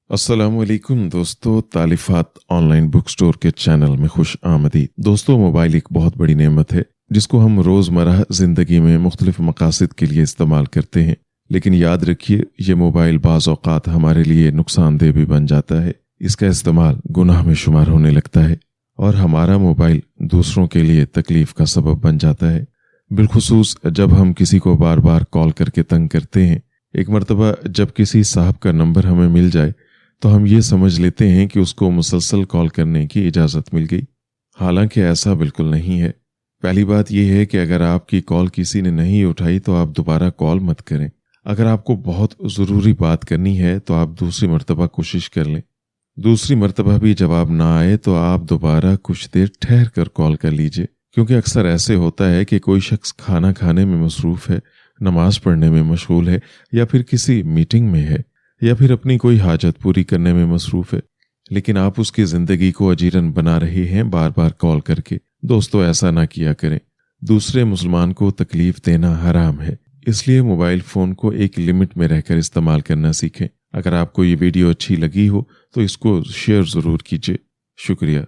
अस्सलाम वालेकुम दोस्तों, तालिफात ऑनलाइन बुक स्टोर के चैनल में खुश आमदीद। दोस्तों, मोबाइल एक बहुत बड़ी नेमत है जिसको हम रोज़मर्रा ज़िंदगी में मुख्तलिफ मकासद के लिए इस्तेमाल करते हैं, लेकिन याद रखिए ये मोबाइल बाज़ औक़ात हमारे लिए नुकसानदेह भी बन जाता है। इसका इस्तेमाल गुनाह में शुमार होने लगता है और हमारा मोबाइल दूसरों के लिए तकलीफ़ का सबब बन जाता है, बिलखुसूस जब हम किसी को बार बार कॉल करके तंग करते हैं। एक मरतबा जब किसी साहब का नंबर हमें मिल जाए तो हम ये समझ लेते हैं कि उसको मुसलसल कॉल करने की इजाज़त मिल गई। हालांकि ऐसा बिल्कुल नहीं है। पहली बात यह है कि अगर आपकी कॉल किसी ने नहीं उठाई तो आप दोबारा कॉल मत करें। अगर आपको बहुत ज़रूरी बात करनी है तो आप दूसरी मरतबा कोशिश कर लें। दूसरी मरतबा भी जवाब ना आए तो आप दोबारा कुछ देर ठहर कर कॉल कर लीजिए, क्योंकि अक्सर ऐसे होता है कि कोई शख्स खाना खाने में मसरूफ़ है, नमाज पढ़ने में मशगूल है, या फिर किसी मीटिंग में है, या फिर अपनी कोई हाजत पूरी करने में मसरूफ़ है, लेकिन आप उसकी ज़िंदगी को अजीरन बना रहे हैं बार बार कॉल करके। दोस्तों, ऐसा ना किया करें। दूसरे मुसलमान को तकलीफ़ देना हराम है, इसलिए मोबाइल फ़ोन को एक लिमिट में रहकर इस्तेमाल करना सीखें। अगर आपको ये वीडियो अच्छी लगी हो तो इसको शेयर ज़रूर कीजिए। शुक्रिया।